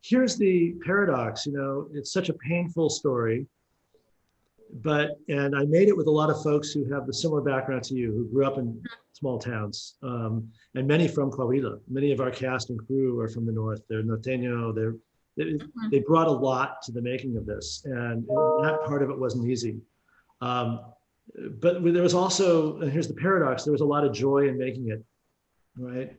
here's the paradox, you know, it's such a painful story, and I made it with a lot of folks who have the similar background to you, who grew up in small towns, and many from Coahuila. Many of our cast and crew are from the north. They're norteño. They brought a lot to the making of this, and that part of it wasn't easy. But there was also, and here's the paradox, there was a lot of joy in making it, right?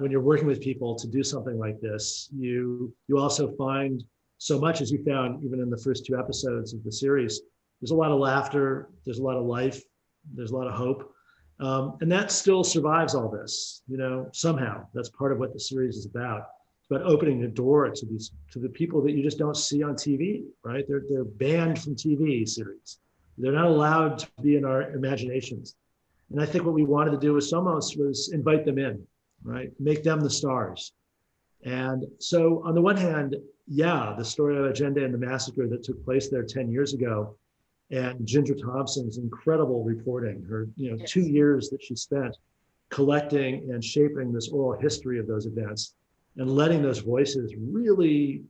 When you're working with people to do something like this, you also find so much, as you found even in the first 2 episodes of the series. There's a lot of laughter, there's a lot of life, there's a lot of hope. And that still survives all this, you know, somehow. That's part of what the series is about. It's about opening the door to the people that you just don't see on TV, right? They're banned from TV series. They're not allowed to be in our imaginations. And I think what we wanted to do with Somos was invite them in, right? Make them the stars. And so on the one hand, yeah, the story of Allende and the massacre that took place there 10 years ago, and Ginger Thompson's incredible reporting, her 2 years that she spent collecting and shaping this oral history of those events and letting those voices really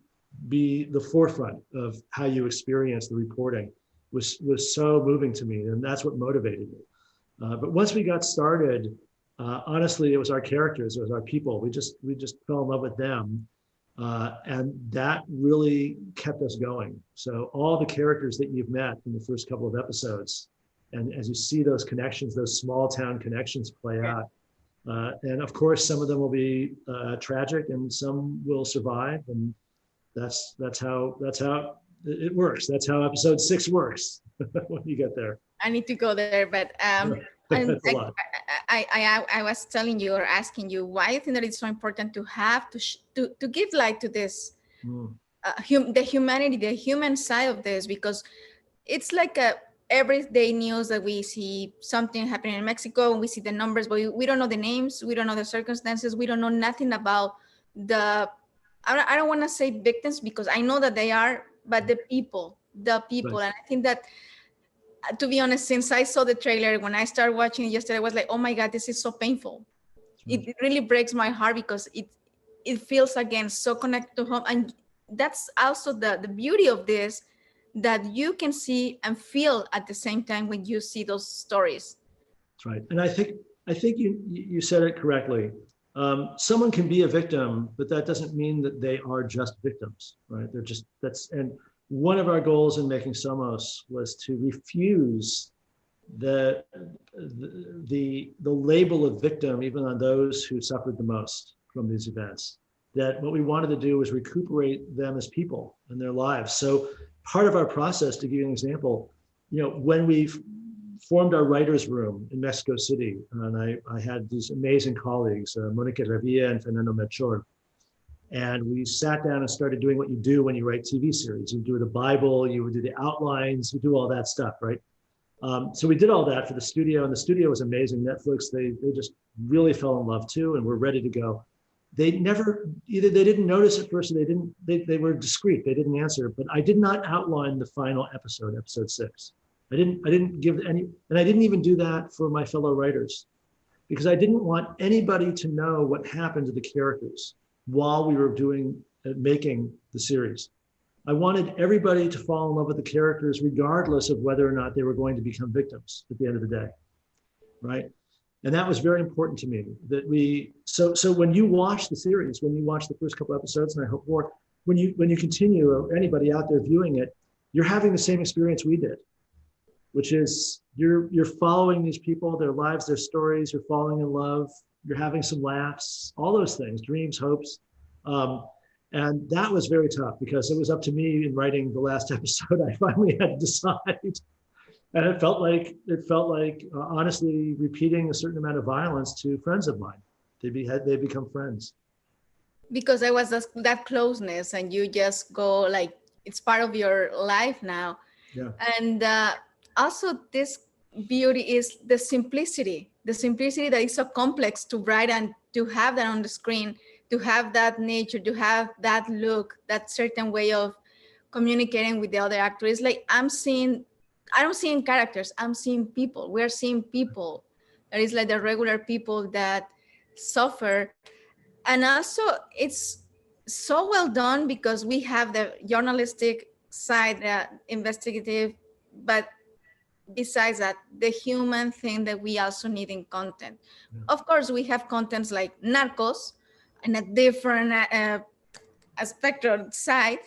be the forefront of how you experience the reporting was so moving to me, and that's what motivated me. But once we got started, honestly, it was our characters, it was our people. We just fell in love with them, and that really kept us going. So all the characters that you've met in the first couple of episodes, and as you see those connections, those small town connections play out, and of course some of them will be tragic, and some will survive, and that's how it works. That's how episode 6 works when you get there. I need to go there, but I was telling you or asking you why I think that it's so important to have to give light to this, the humanity, the human side of this, because it's like a everyday news that we see something happening in Mexico and we see the numbers, but we don't know the names, we don't know the circumstances, we don't know nothing about I don't want to say victims because I know that they are, but the people. Right. And I think that, to be honest, since I saw the trailer, when I started watching it yesterday, I was like, oh my God, this is so painful. It really breaks my heart because it feels, again, so connected to home. And that's also the beauty of this, that you can see and feel at the same time when you see those stories. That's right. And I think you said it correctly. Someone can be a victim, but that doesn't mean that they are just victims, right? And one of our goals in making Somos was to refuse the label of victim, even on those who suffered the most from these events. That what we wanted to do was recuperate them as people in their lives. So part of our process, to give you an example, when we formed our writer's room in Mexico City, and I had these amazing colleagues, Monica Revilla and Fernando Melchor, and we sat down and started doing what you do when you write TV series. You do the Bible, you would do the outlines, you do all that stuff, right? So we did all that for the studio, and the studio was amazing. Netflix, they just really fell in love too, and we're ready to go. They didn't notice at first, they were discreet, they didn't answer, but I did not outline the final episode 6. I didn't give any, and I didn't even do that for my fellow writers, because I didn't want anybody to know what happened to the characters while we were making the series. I wanted everybody to fall in love with the characters regardless of whether or not they were going to become victims at the end of the day, right? And that was very important to me, that so when you watch the series, when you watch the first couple episodes, and I hope more, when you continue, or anybody out there viewing it, you're having the same experience we did, which is you're following these people, their lives, their stories, you're falling in love, you're having some laughs, all those things, dreams, hopes. And that was very tough because it was up to me in writing the last episode. I finally had to decide. And it felt like honestly repeating a certain amount of violence to friends of mine. They become friends. Because there was that closeness, and you just go like, it's part of your life now. Yeah. And also this beauty is the simplicity that is so complex to write and to have that on the screen, to have that nature, to have that look, that certain way of communicating with the other actors. Like I don't see characters, I'm seeing people. We're seeing people. That is like the regular people that suffer. And also it's so well done because we have the journalistic side, investigative, but besides that, the human thing that we also need in content. Yeah. Of course, we have contents like Narcos and a different spectrum side,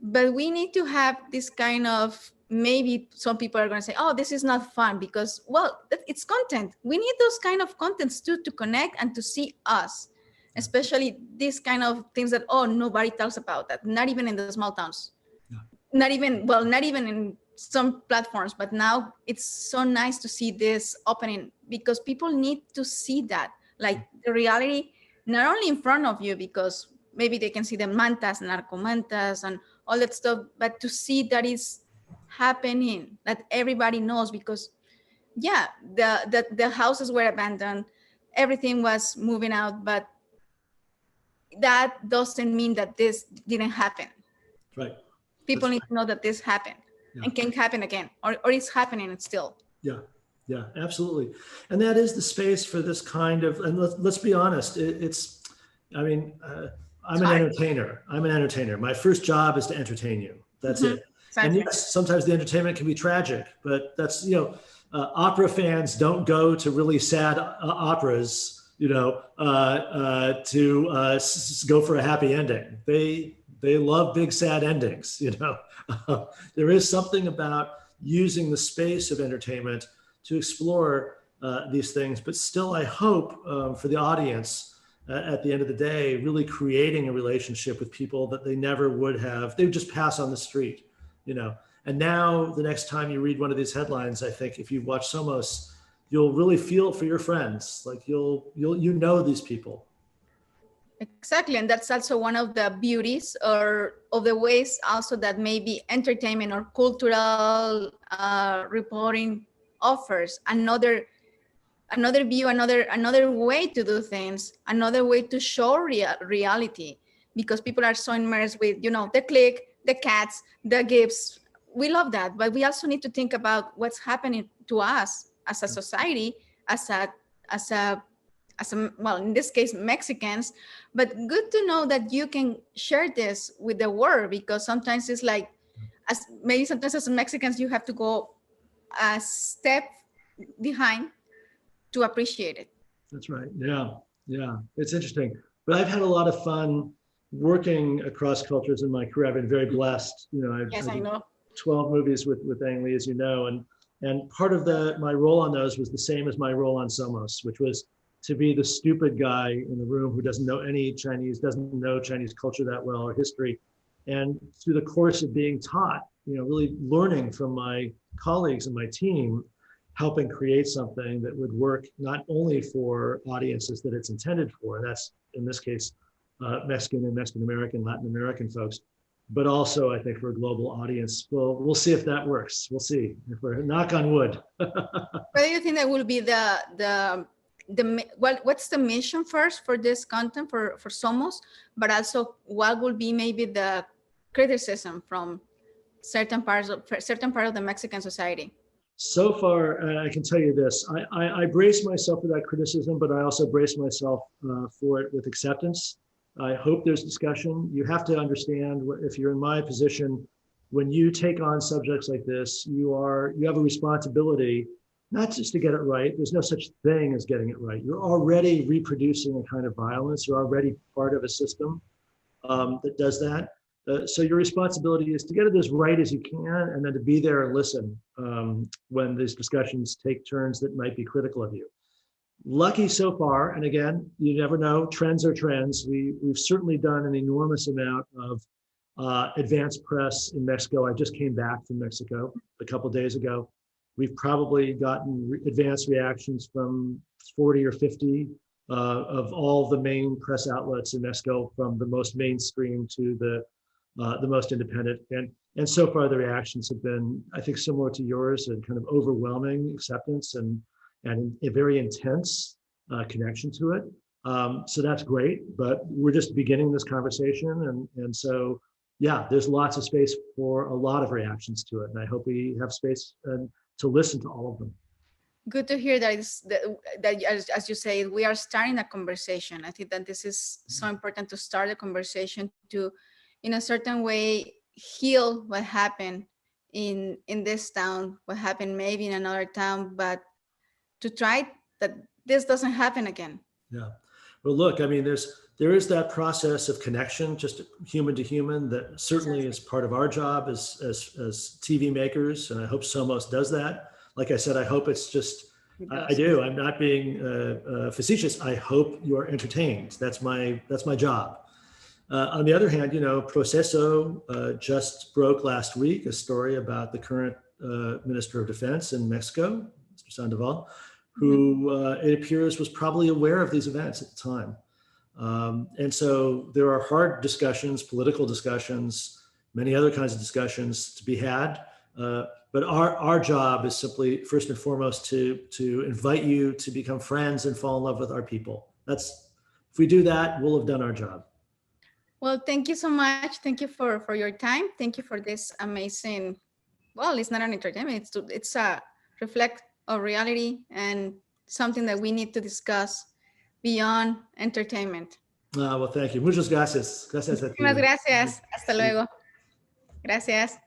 but we need to have this kind of, maybe some people are going to say, oh, this is not fun because, well, it's content. We need those kind of contents too to connect and to see us, especially these kind of things that, oh, nobody talks about that, not even in the small towns. Yeah. Not even in some platforms, but now it's so nice to see this opening because people need to see that, like the reality, not only in front of you, because maybe they can see the mantas, narcomantas, and all that stuff, but to see that is happening, that everybody knows, because yeah, the houses were abandoned, everything was moving out, but that doesn't mean that this didn't happen. Right. People need to know that this happened. Yeah. And can happen again, or it's happening still. Yeah, yeah, absolutely. And that is the space for this kind of, and let's be honest, I'm an entertainer. I'm an entertainer. My first job is to entertain you. That's it. Exactly. And yes, sometimes the entertainment can be tragic, but that's, opera fans don't go to really sad operas, to go for a happy ending. They love big sad endings, There is something about using the space of entertainment to explore these things, but still I hope for the audience at the end of the day, really creating a relationship with people that they never would have, they would just pass on the street, And now the next time you read one of these headlines, I think if you watch Somos, you'll really feel for your friends, like you'll these people. Exactly, and that's also one of the beauties or of the ways also that maybe entertainment or cultural reporting offers another view, another way to do things, another way to show reality, because people are so immersed with the click, the cats, the gifts. We love that, but we also need to think about what's happening to us as a society, as well, in this case, Mexicans, but good to know that you can share this with the world, because sometimes it's like, sometimes as Mexicans, you have to go a step behind to appreciate it. That's right. Yeah. Yeah. It's interesting, but I've had a lot of fun working across cultures in my career. I've been very blessed. I know. 12 movies with Ang Lee, as you know, and part of my role on those was the same as my role on Somos, which was to be the stupid guy in the room who doesn't know any Chinese, doesn't know Chinese culture that well or history. And through the course of being taught, really learning from my colleagues and my team, helping create something that would work not only for audiences that it's intended for, and that's in this case, Mexican and Mexican American, Latin American folks, but also I think for a global audience. We'll see if that works. We'll see if we're knock on wood. What do you think that will be what's the mission first for this content for Somos, but also what will be maybe the criticism from certain part of the Mexican society? So far, I can tell you this, I brace myself for that criticism, but I also brace myself for it with acceptance. I hope there's discussion. You have to understand, if you're in my position, when you take on subjects like this, you have a responsibility not just to get it right. There's no such thing as getting it right. You're already reproducing a kind of violence. You're already part of a system that does that. So your responsibility is to get it as right as you can, and then to be there and listen when these discussions take turns that might be critical of you. Lucky so far, and again, you never know, trends are trends. We've certainly done an enormous amount of advanced press in Mexico. I just came back from Mexico a couple of days ago. We've probably gotten advanced reactions from 40 or 50 of all the main press outlets in Mexico, from the most mainstream to the most independent. And so far the reactions have been, I think, similar to yours, and kind of overwhelming acceptance and a very intense connection to it. So that's great, but we're just beginning this conversation. And so, yeah, there's lots of space for a lot of reactions to it. And I hope we have space to listen to all of them. good to hear that as you say, we are starting a conversation. I think that this is so important, to start a conversation, to in a certain way heal what happened in this town, what happened maybe in another town, but to try that this doesn't happen again. Yeah. Well, look, I mean, there is that process of connection, just human to human, that certainly is part of our job as TV makers, and I hope Somos does that. Like I said, I hope it's just, I do. I'm not being facetious. I hope you're entertained. That's my job. On the other hand, Proceso just broke last week a story about the current Minister of Defense in Mexico, Mr. Sandoval, who it appears was probably aware of these events at the time. And so there are hard discussions, political discussions, many other kinds of discussions to be had. But our job is simply, first and foremost, to invite you to become friends and fall in love with our people. If we do that, we'll have done our job. Well, thank you so much. Thank you for your time. Thank you for this amazing, well, it's not an entertainment, it's a reflect of reality and something that we need to discuss beyond entertainment. Well, thank you. Muchas gracias. Gracias a ti. Muchas gracias. Hasta luego. Gracias.